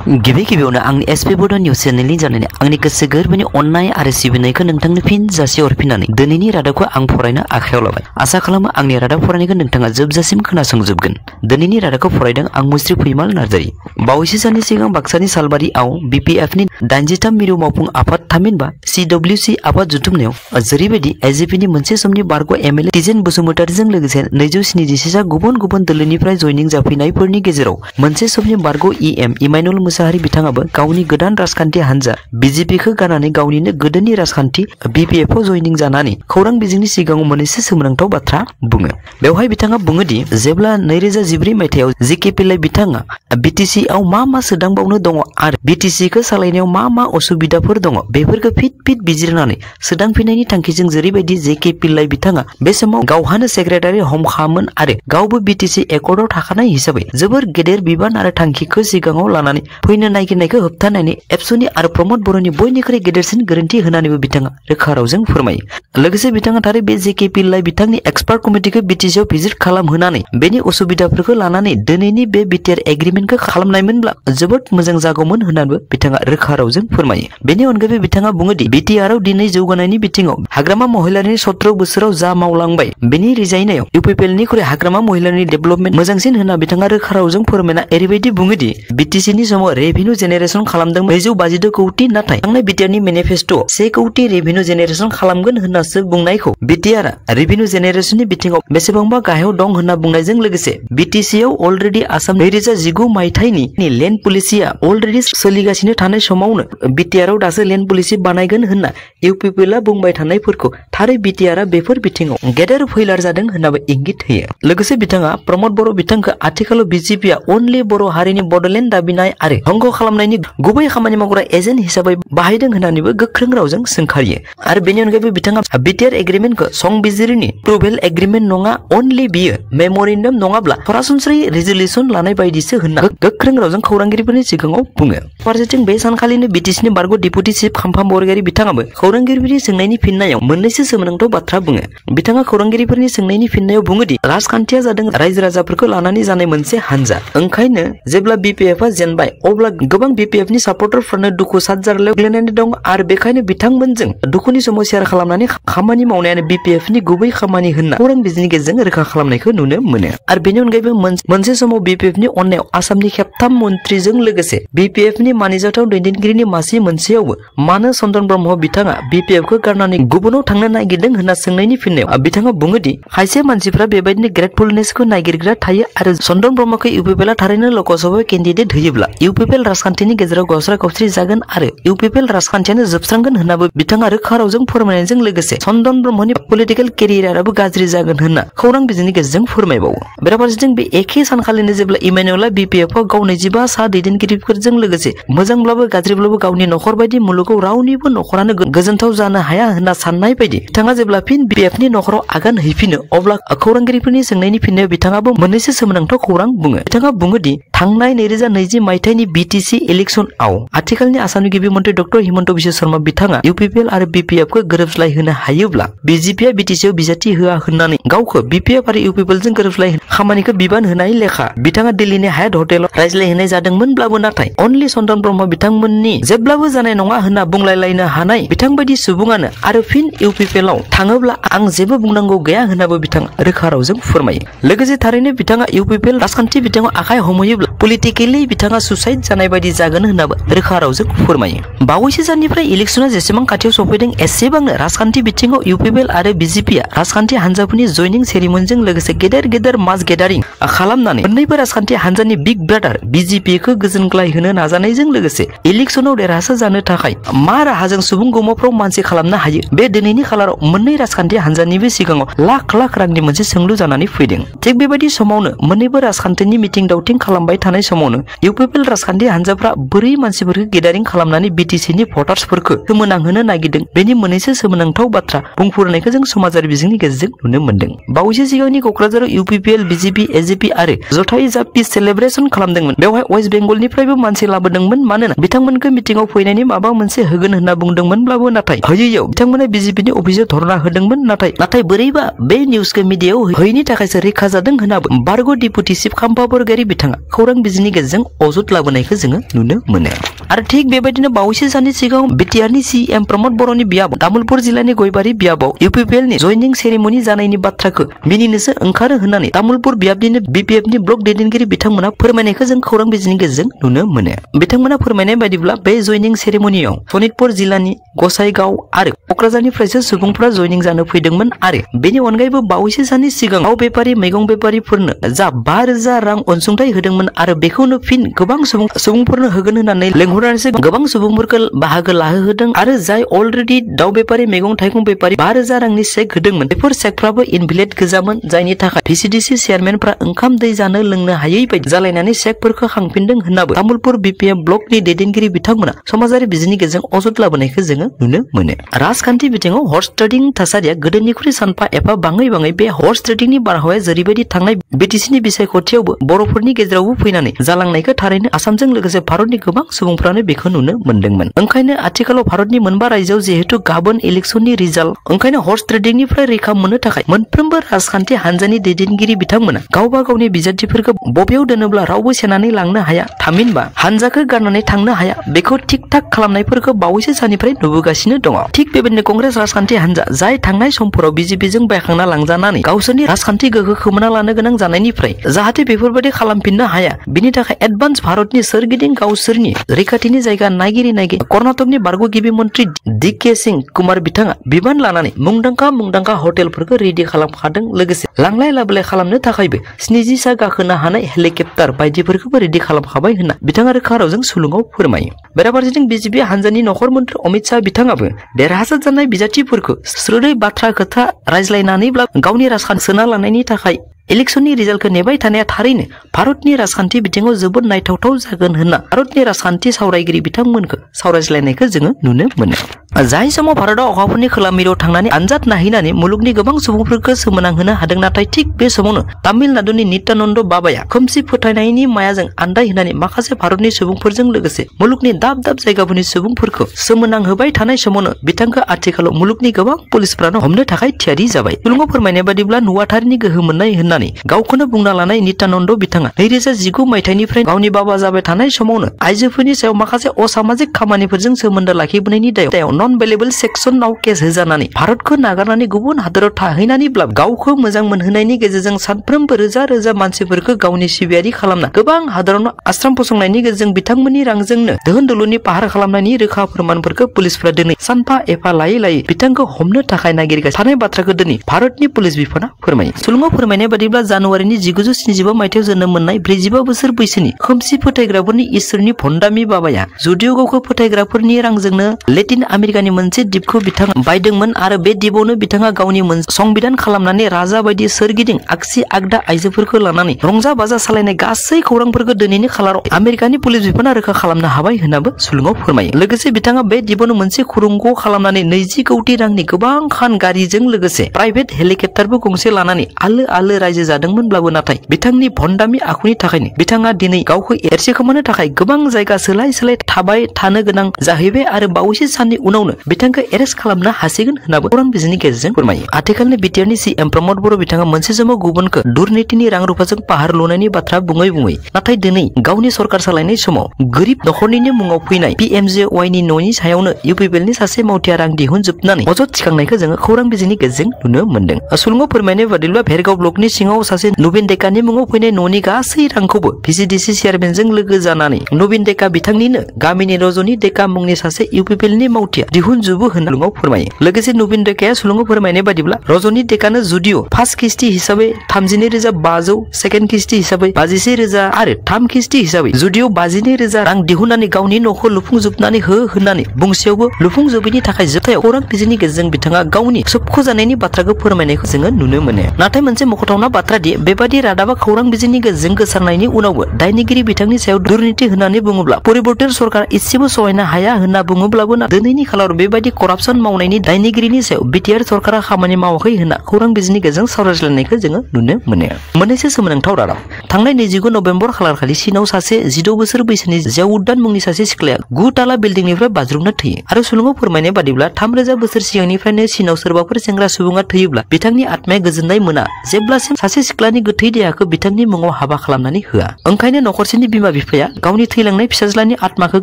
गिबि गिबियावनो आंनि एसपि बड' निउस चेनेलनि जानानै आंनि गोसो गोरबोनि अननाय आरो सिबिनायखौ नोंथांनो फिन जासिहरफिननानै दिनैनि रादाबखौ आं फरायनो आखायाव लाबाय। आसा खालामो आंनि रादाब फरायनायखौ नोंथाङा जोबजासिम खोनासंजोबगोन। दिनैनि रादाबखौ फरायदों आं मुस्रि फैमाल नार्जारि। बावैसो साननि सिगां बाक्सानि सालबारियाव बिपिएफनि 83 मिरु मावफुं आफाद थामहिनबा सिडब्लिउसि आफाद जुथुमनायाव जेरैबायदि एजिपिनि मोनसे समनि बारग' एमएलए तिजेन बसुमतारीजों लोगोसे 277 गुबुन गुबुन दोलोनिफ्राय जयनिं जाफैनायफोरनि गेजेराव मोनसे समनि बारग' इएम इमानुएल मुसाहारि बिथाङाबो गावनि गोदान राजखान्थि हान्जा बिजेपिखौ गारनानै गावनिनो गोदोनि राजखान्थि बिपिएफआव जयनिं जानानै खौरां बिजोंनि सिगाङाव मोननैसो सोमोनांथाव बाथ्रा बुङो। बेवहाय बिथाङा बुङोदि जेब्ला 2014 मायथाइयाव जिके पिल्लाई बिथाङा बिटिसिआव मा सोदांबावनो दङ आरो बिटिसिखौ सालायनायाव मा असुबिदाफोर दङ बेफोरखौ फिट बिजिरनानै सोदांफिननायनि थांखिजों जेरैबायदि जेके पिल्लाई बिथाङा बे समाव गावहानो सेक्रेटारि हमखामोन आरो गावबो बिटिसि एकर्डआव थाखानाय हिसाबै जोबोर गेदेर बिबान आरो थांखिखौ सिगाङाव लानानै फैनो नागिरनायखौ होबथानायनि एबसुनि आरो प्रमद बर'नि बयनिख्रुइ गेदेरसिन गोरोन्थि होनानैबो बिथाङा रोखा रावजों फोरमायो। लोगोसे बिथाङा थारै बे जेके पिल्लाई बिथांनि एक्सपार्ट कमिटिखौ बिटिसिआव भिजिट खालामहोनानै बेनि असुबिदाफोरखौ लानानै दिनैनि बे बिटिआर एग्रिमेन्टखौ खालामनायमोनब्ला जोबोद मोजां जागौमोन होननानैबो बिथाङा रोखा रावजों फोरमायो। बेनि अनगायैबो बिथाङा बुङोदि बिटिआरआव दिनै जौगानायनि बिथिङाव हाग्रामा महिलारिनि 17 बोसोराव जा मावलांबाय बेनि रिजायनायाव इउपिपिएलनिख्रुइ हाग्रामा महिलारिनि डेभेलपमेन्ट मोजांसिन होनना बिथाङा रोखा रावजों फोरमायना ओरैबायदि बुङोदि बिटिसिनि समाव रेभिनिउ जेनेरेसन खालामदोंमोन 252 कौटि नाथाय थांनाय बिटिआरनि मेनिफेस्ट'आव 1 कौटि रेभिनिउ जेनेरेसन खालामगोन होननासो बुंनायखौ बिटिआरआ रेभिनिउ जेनेरेसननि बिथिङाव बेसेबांबा गाहायाव दं होनना बुंनायजों लोगोसे बिटिसिआव अलरेडि आसाम 2019 मायथाइनि लेन्ड पलिसिया अलरेडि सोलिगासिनो थानाय समावनो बिटिआरआव दासो लेन्ड पलिसि बानायगोन होनना इउपिपिएलआ बुंबाय थानायफोरखौ थारै बिटिआरआ बेफोर बिथिङाव गेदेर फैलार जादों होननाबो इंगित होयो। लोगोसे बिथाङा प्रमद बर' बिथांखौ आथिखालाव बिजेपिआ अनलि बर' हारिनि बड'लेण्ड दाबिनाय आरो हंग खालामनायनि गुबै खामानि मावग्रा एजेन्ट हिसाबै बाहायदों होननानैबो गोख्रों रावजों सोंखारियो। आरो बेनि अनगायैबो बिथाङा बिटिआर एग्रिमेन्टखौ संबिजिरनि प्रुभेल एग्रिमेन्ट नङा अनलि बियो मेम'रेन्डाम नङाब्ला सरासनस्रायै रेजोल्युसन लानाय बायदिसो होनना गोख्रों रावजों खौरांगिरिफोरनि सिगाङाव बुङो। फारसेथिं बे सानखालिनो बिटिसिनि बारग' डिपुटि चिफ खाम्फा बरगयारी बिथाङाबो खौरांगिरिफोरनि सोंनायनि फिननायाव मोननैसो सोमोनांथाव बाथ्रा बुङो। बिथाङा खौरांगिरिफोरनि सोंनायनि फिननायाव बुङोदि राजखान्थिया जादों रायजो राजाफोरखौ लानानै जानाय मोनसे हान्जा। ओंखायनो जेब्ला बिपिएफआ जेनबाय अब्ला गोबां बिपिएफनि सापर्टारफोरनो दुखु सातजारलायाव गोग्लैनानै दं आरो बेखायनो बिथांमोनजों दुखुनि समाव शेयार खालामनानै खामानि मावनायानो बिपिएफनि गुबै खामानि होनना खौरां बिजोंनि गेजेरजों रोखा खालामनायखौ नुनो मोनो। आरो बेनि अनगायैबो मोनसे समाव बिपिएफनि अननायाव आसामनि खेबथाम मन्त्रीजों लोगोसे बिपिएफनि मानिजाथाव दैदेनगिरिनि मासि मोनसेयावबो मानो चन्दन ब्रह्म बिथाङा बिपिएफखौ गारनानै गुबुनाव थांनो नागिरदों होनना सोंनायनि फिननायाव बिथाङा बुङोदि खायसे मानसिफ्रा बेबायदिनो ग्रेटफुलनेसखौ नागिरग्रा थायो आरो चन्दन ब्रह्मखौ इउपिपिएलआ थारैनो लकसभायाव केन्डिडेट होयोब्ला इउपिपिएल राजखान्थिनि गेजेराव गावस्रा गावस्रि जागोन आरो इउपिपिएल राजखान्थियानो जोबस्रांगोन होननाबो बिथाङा रोखा रावजों फोरमायनायजों लोगोसे चन्दन ब्रह्मनि पलिटिकेल केरियाराबो गाज्रि जागोन होनना खौरां बिजोंनि गेजेरजों फोरमायबावो। बेराफारसेथिं बे एखे सानखालिनो जेब्ला इमानुएलआ बिपिएफआव गाव 25 सा दैदेनगिरिफोरजों लोगोसे मोजांब्लाबो गाज्रिब्लाबो गावनि नखर बायदि मुलुगाव रावनिबो नखरानो गोजोनथाव जानो हाया होनना साननाय बायदि बिथाङा जेब्ला फिन बिपिएफनि नखराव आगान हैफिनो अब्ला खौरांगिरिफोरनि सोंनायनि फिननायाव बिथाङाबो मोननैसो सोमोनांथाव खौरां बुङो। बिथाङा बुङोदि थांनाय 2020 मायथाइनि बिटिसि इलेक्सनआव आथिखालनि आसामनि गिबि मन्त्रि डक्टर हिमन्त बिश्व शर्मा बिथाङा इउपिपिएल आरो बिपिएफखौ गोरोबलायहोनो हायोब्ला बिजेपिआ बिटिसिआव बिजाथि होआ होननानै गावखौ बिपिएफ आरो इउपिपिएलजों गोरोबलाय खामानिखौ बिबान होनाय लेखा बिथाङा दिल्लीनि हायात हटेलाव रायज्लायहैनाय जादोंमोनब्लाबो नाथाय अनलि चन्दन ब्रह्म बिथांमोननि जेब्लाबो जानाय नङा होनना बुंलायलायनो हानाय बिथांबायदि सुबुङानो आरो फिन इउपिपिएलआव थाङोब्ला आं जेबो बुंनांगौ गैया होननाबो बिथाङा रोखा रावजों फोरमायो। लोगोसे थारैनो बिथाङा इउपिपिएल राजखान्थि बिथिङाव आखाइ हमहैयोब्ला पलिटिकेलि बिथाङा सुसाइड जानाय बायदि जागोन होननाबो रोखा रावजों फोरमायो। बावैसो साननिफ्राय इलेक्सना जेसेबां खाथियाव सफैदों एसेबांनो राजखान्थि बिथिङाव इउपिपिएल आरो बिजेपिआ राजखान्थि हान्जाफोरनि जयनिं सेरिमनिजों लोगोसे गेदेर मास गेदारिं खालामनानै मोन्नैबो राजखान्थि हान्जानि बिग ब्रादार बिजेपिखौ गोजोनग्लाय होनो नाजानायजों लोगोसे इलेक्सनाव देरहासार जानो थाखाय मा राहाजों सुबुं गमाफ्राव मानसि खालामनो हायो बे दिनैनि खालाराव मोन्नै राजखान्थि हान्जानिबो सिगाङाव लाख रांनि मोनसे सोंलु जानानै फैदों। थिग बेबायदि समावनो मोन्नैबो राजखान्थिनि मिटिं दावथिं खालामबाय थानाय समावनो इउपिपिएल राजखान्थि हान्जाफ्रा बोरै मानसिफोरखौ गेदारिं खालामनानै बिटिसिनि भटार्सफोरखौ सोमोनांहोनो नागिरदों बेनि मोननैसो सोमोनांथाव बाथ्रा बुंफोरनायखौ जों समाजारि बिजोंनि गेजेरजों नुनो मोन्दों। बावैसो सिगांनि क'क्राझाराव इउपिपिएल बिजेपि एजेपि आरो जथायै जा पिस सेलेब्रेसन खालामदोंमोन बेवहाय वेस्ट बेंगलनिफ्रायबो मानसि लाबोदोंमोन मानोना बिथांमोनखौ मिटिंआव फैनायनि माबा मोनसे होगोन होनना बुंदोंमोनब्लाबो नाथाय होयैयाव बिथांमोना बिजेपिनि अफिसाव धरना होदोंमोन नाथाय बोरैबा बे निउसखौ मिडियायाव होयैनि थाखायसो रैखा जादों होननाबो बारग' डिपुटि चिफ खाम्फा बरगयारी बिथाङा खौरां बिजोंनि गेजेरजों अजद लाबोनाय लाबोनायखौ जोङो नुनो मोनो। आरो थिग बेबायदिनो बावैसो साननि सिगां बिटिआरनि सीएम प्रमद बर'नि बियाब तामुलपुर जिल्लानि गयबारि बियाबाव इउपिपिएलनि जयनिं सेरेमनि जानायनि बाथ्राखौ मिनिनोसो ओंखारो होननानै तामुलपुर बियाबनिनो बिपिएफनि ब्लक दैदेनगिरि बिथांमोना फोरमायनायखौ जों खौरां बिजोंनि गेजेरजों नुनो मोनो। बिथांमोना फोरमायनाय बायदिब्ला बे जयनिं सेरेमनियाव सनितपुर जिल्लानि गसाइगाव आरो क'क्राझारनिफ्रायसो सुबुंफोरा जयनिं जानो फैदोंमोन आरो बेनि अनगायैबो बावैसो साननि सिगां दाव बेपारि मैगं बेपारिफोरनो जा 5,000 रां अनसुंथाइ होदोंमोन आरो बेखौनो फिन गोबां सुबुंफोरनो होगोन होननानै लेंहरनानैसो गोबां सुबुंफोरखौ बाहागो लाहोदों आरो जाय अलरेडि दाव बेपारि मैगं थाइगं बेपारि 5,000 रांनि चेक होदोंमोन बेफोर चेकफ्राबो इनभेलिड गोजामोन जायनि थाखाय भिसिडिसि चेयारमेनफ्रा ओंखाम दै जानो लोंनो हायै बायदि जालायनानै चेकफोरखौ खांफिनदों होननाबो तामुलपुर बिपिएफ ब्लकनि दैदेनगिरि बिथांमोना समाजारि बिजोंनि गेजेरजों अजद लाबोनायखौ जोङो नुनो मोनो। राजखान्थि बिथिङाव हर्स ट्रेडिं थासारिया गोदोनिख्रुइ सानफा एफा बाङै बे हर्स ट्रेडिंनि बारहावाया जेरैबायदि थांनाय बिटिसिनि बिसायख'थियावबो बर'फोरनि गेजेरावबो फैनानै जालांनायखौ थारैनो आसामजों लोगोसे भारतनि गोबां सुबुंफ्रानो बेखौ नुनो मोनदोंमोन। ओंखायनो आथिखालाव भारतनि मोनबा रायजोआव जिहेतु गाबोन इलेक्सननि रिजाल्ट ओंखायनो हर्स ट्रेडिंनिफ्राय रैखा मोननो थाखाय मोनफ्रोमबो राजखान्थि हानजानि दैदेनगिरि बिथांमोना गावबा गावनि बिजाथिफोरखौ बबेयाव दोनोब्ला रावबो सेनानै लांनो हाया थामहिनबा हानजाखौ गारनानै थांनो हाया बेखौ थिक थाक खालामनायफोरखौ बावैसो साननिफ्राय नुबोगासिनो दङ। थिग बेबायदिनो कंग्रेस राजखान्थि हानजा जाय थांनाय समफोराव बिजेपिजों बायखांना लांजानानै गावसोरनि राजखान्थि गोहो खोमाना लानो गोनां जानायनिफ्राय जाहाथे बेफोरबायदि खालामफिननो हाया बिनि थाखाय एडभान्स भारतनि सोरगिदिं गावसोरनि रैखाथिनि जायगा नागिरै कर्नाटकनि बारग' गिबि मन्त्रि डीके सिंह कुमार बिथाङा बिबान लानानै मुंदांखा हटेलफोरखौ रेडि खालामखादों लोगोसे लांलाय लाबोलाय खालामनो थाखायबो 70 सा गाखोनो हानाय हेलिकप्टार बायदिफोरखौबो रेडि खालामखाबाय होनना बिथाङा रोखा रावजों सुलुङाव फोरमायो। बेराफारसेथिं बिजेपि हानजानि नखर मन्त्रि अमित शाह बिथाङाबो देरहासार जानाय बिजाथिफोरखौ स्रोदै बाथ्रा खोथा रायज्लायनानैब्ला गावनि राजखान्थि सोना लानायनि थाखाय इलेक्शननि रिजाल्टखौ नेबाय थानाया थारैनो भारतनि राजखान्थि बिथिङाव जोबोद नायथावथाव जागोन होनना भारतनि राजखान्थि सावरायगिरि बिथांमोनखौ सावरायज्लायनायखौ जोङो नुनो मोनो। जाय समाव भारतआ अखाफोरनि खोला मिरुआव थांनानै आनजाद नायहैनानै मुलुगनि गोबां सुबुंफोरखौ सोमोनांहोनो हादों नाथाय थिग बे समावनो तामिलनाडुनि नित्यानन्द बाबाया खोमसि फोथायनायनि मायाजों आन्दायहोनानै माखासे भारतनि सुबुंफोरजों लोगोसे मुलुगनि दाब दाब जायगाफोरनि सुबुंफोरखौ सोमोनांहोबाय थानाय समावनो बिथांखौ आथिखालाव मुलुगनि गोबां पुलिसफ्रानो हमनो थाखाय थियारि जाबाय। सुलुङाव फोरमायनाय बादिब्ला नुवाथारिनि गोहो मोननाय होननानै गावखौनो बुंना लानाय नित्यानन्द बिथाङा 2019 मायथाइनिफ्राय गावनि बाबा जाबाय थानाय समावनो आइजोफोरनि सायाव माखासे असामाजिक खामानिफोरजों सोमोन्दो लाखिबोनायनि दायाव नन बेलेबल सेक्सनाव केस होजानानै भारतखौ नागारनानै गुबुन हादराव थाहैनानैब्ला गावखौ मोजां मोनहोनायनि गेजेरजों सानफ्रोमबो रोजा रोजा मानसिफोरखौ गावनि सिबियारि खालामना गोबां हादरावनो आश्रम फसंनायनि गेजेरजों बिथांमोननि रांजोंनो दोहोन दोलुनि पाहार खालामनायनि रोखा फोरमानफोरखौ पुलिसफ्रा दिनै सानफा एफा लायै बिथांखौ हमनो थाखाय नागिरगासिनो थानाय बाथ्राखौ दिनै भारतनि पुलिस बिफाना फोरमायो। सुलुङाव फोरमायनाय बादिब्ला जानुवारिनि 1975 मायथाइयाव जोनोम मोननाय 45 बोसोर बैसोनि खोमसि फोथायग्राफोरनि इसोरनि भण्डामि बाबाया जुदिअ गावखौ फोथायग्राफोरनि रांजोंनो लेटिन आमेरिकानि मोनसे द्वीपखौ बिथाङा बायदोंमोन आरो बे द्वीपआवनो बिथाङा गावनि मोनसे संबिधान खालामनानै राजा बायदि सोरगिदिं आगसि आगदा आइजोफोरखौ लानानै रंजा बाजा सालायनाय गासै खौरांफोरखौ दिनैनि खालाराव आमेरिकानि पुलिस बिफाना रोखा खालामनो हाबाय होननाबो सुलुङाव फोरमायो। लोगोसे बिथाङा बे द्वीपआवनो मोनसे खुरुंग' खालामनानै 20 कौटि रांनि गोबां खान गारिजों लोगोसे प्राइभेट हेलिकप्टारबो गंसे लानानै आलो रायजो जादोंमोनब्लाबो नाथाय बिथांनि भण्डामि आखुनि थाखायनो बिथाङा दिनै गावखौ एरसेखोमानो थाखाय गोबां जायगा सोलाय थाबाय थानो गोनां जाहैबाय आरो बावैसो साननि उनावनो बिथांखौ एरेस्ट खालामनो हासिगोन होननाबो खौरां बिजोंनि गेजेरजों फोरमायो। आथिखालनि बिटिआरनि सीएम प्रमद बर' बिथाङा मोनसे समाव गुबुनखौ दुर्नीतिनि रां रुफाजों पाहार लुनायनि बाथ्रा बुङै नाथाय दिनै गावनि सरकार सालायनाय समाव गोरिब नखरनिनो मुङाव फैनाय PMJY नि न'नि सायावनो इउपिपिएलनि सासे मावथिया रां दिहुनजोबनानै अजद थिखांनायखौ जोङो खौरां बिजोंनि गेजेरजों नुनो मोनदों। सुलुङाव फोरमायनाय बादिब्ला भेरगाव ब्लकनि सिङाव सासे नुबिन डेकानि मुङाव फैनाय न'नि गासै रांखौबो भिसिडिसि चेयारमेनजों लोगो जानानै नुबिन डेका बिथांनिनो गामिनि रजनी डेका मुंनि सासे इउपिपिएलनि मावथिया दिहुनजोबो होनना सुलुङाव फोरमायो। लोगोसे नुबिन डेकाया सुलुङाव फोरमायनाय बादिब्ला रजनी डेकानो जुदिअ फार्स्ट किस्ति हिसाबै 32,500 सेकेन्ड किस्ति हिसाबै 51,000 आरो थाम किस्ति हिसाबै जुदिअ 52,000 रां दिहुननानै गावनि न'खौ लुफुंजोबनानै हो होननानै बुंसेयावबो लुफुंजोबैनि थाखाय जोबथायाव खौरां बिजोंनि गेजेरजों बिथाङा गावनि सोबख'जानायनि बाथ्राखौ फोरमायनायखौ जोङो नुनो मोनो। नाथाय मोनसे मख'थावना बाथ्रा दि बेबादि रादाबा खौरां बिजोंनि गेजेरजों गोसारनायनि उनावबो दायनिगिरि बिथांनि सायाव दुर्नीति होननानै बुङोब्ला परिबर्तन सरकार इसेबो सहायनो हाया होनना बुङोब्लाबो दिनैनि खालाराव बेबायदि करापसन मावनायनि दायनिगिरिनि सायाव बिटिआर सरकारा खामानि मावाखै होनना खौरां बिजोंनि गेजेरजों सावरायज्लायनायखौ जोङो नुनो मोनो। मोननैसो सोमोनांथाव रादाब थांनाय 29 नभेम्बर खालारखालि चीनआव सासे 16 बोसोर बैसोनि जियाउद्दान मुंनि सासे सिख्लाया 9 ताला बिल्डिंनिफ्राय बाज्रुमना थैयो आरो सुलुङाव फोरमायनाय बादिब्ला 3000 बोसोर सिगांनिफ्रायनो चीनआव सोरबाफोर सेंग्रा सुबुङा थैयोब्ला बिथांनि आत्माया गोजोननाय मोना जेब्लासिम सासे सिख्लानि गोथै देहाखौ बिथांनि मुङाव हाबा खालामनानै होआ। ओंखायनो नखरसेनि बिमा बिफाया गावनि थैलांनाय फिसाज्लानि आत्माखौ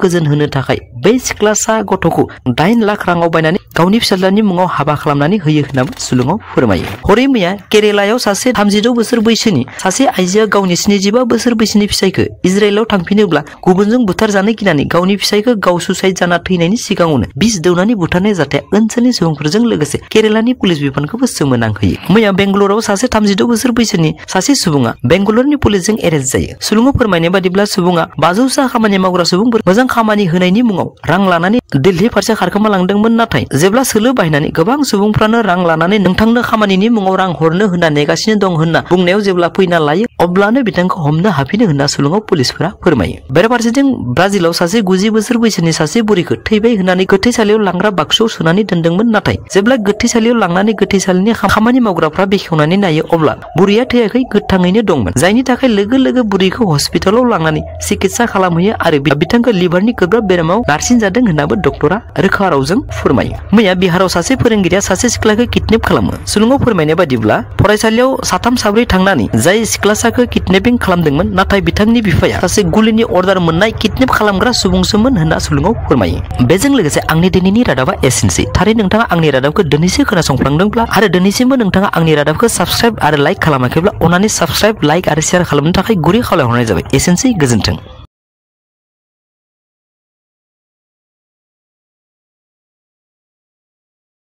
गोजोन होनो थाखाय बै सिख्लासा गथ'खौ 8 लाख राङाव बायनानै गावनि फिसाज्लानि मुङाव हाबा खालामनानै होयो होनना सुलुङाव फोरमायो। हरै मैया केरेलायाव सासे 36 बोसोर बैसोनि सासे आइजोआ गावनि 75 बोसोर बैसोनि फिसायखौ इजराइलाव थांफिनोब्ला गुबुनजों बुथारजानो गिनानै गावनि फिसायखौ गाव सुसाइड जाना थैनायनि सिगाङावनो बिस दौनानै बुथारनाय जाथाया ओनसोलनि सुबुंफोरजों लोगोसे केरेलानि पुलिस बिफानखौबो सोमोनांहोयो। मैया बेंगलुरुआव सासे 36 बोसोर बैसोनि सासे सुबुङा बेंगलुरुनि पुलिसजों एरेस्ट जायो। सुलुङाव फोरमायनाय बादिब्ला सुबुङा 500 खामानि मावग्रा सुबुंफोर मोजां खामानि होनायनि मुङाव रां लानानै दिल्ली फारसे खारखोमा लांदोंमोन। नाथाय जेब्ला सोलो बाहायनानै गोबां सुबुंफ्रानो रां लानानै नोंथांनो खामानिनि मुङाव रां हरनो होनना नेगासिनो दं होनना बुंनायाव जेब्ला फैना लायो अब्लानो बिथांखौ हमनो हाफिनो होनना सुलुङाव पुलिसफोरा फोरमायो। बेराफारसेथिं ब्राजिलाव सासे 90 बोसोर बैसोनि सासे बुरैखौ थैबाय होननानै गोथैसालियाव लांग्रा बाक्सुआव सोनानै दोनदोंमोन। नाथाय जेब्ला गोथैसालियाव लांनानै गोथैसालिनि खामानि मावग्राफ्रा बेखेवनानै नायो अब्ला बुरैया थैयाखै, गोथाङैनो दंमोन। जायनि थाखाय लोगो लोगो बुरैखौ हस्पिटालाव लांनानै सिकित्सा खालामहैयो आरो बिथांखौ लिभारनि गोब्राब बेरामाव नारसिनजादों होननाबो डक्टरा रोखा रावजों फोरमायो। मैया बिहाराव सासे फोरोंगिरिया सासे सिख्लाखौ किडनेप खालामो। सुलुङाव फोरमायनाय बादिब्ला फरायसालियाव 3-4 थांनानै जाय सिख्लासाखौ किडनेपिं खालामदोंमोन नाथाय बिथांनि बिफाया सासे गुलिनि अर्डार मोननाय किडनेप खालामग्रा सुबुंसोमोन होनना सुलुङाव फोरमायो। बेजों लोगोसे आंनि दिनैनि रादाबा एसेनोसै। थारै नोंथाङा आंनि रादाबखौ दिनैसो खोनासंफ्लांदोंब्ला आरो दिनैसिमबो नोंथाङा आंनि रादाबखौ साबस्क्राइब आरो लाइक खालामाखैब्ला अननानै साबस्क्राइब, लाइक आरो शेयार खालामनो थाखाय गुरै खावलायहरनाय जाबाय। एसेनोसै, गोजोन्थों।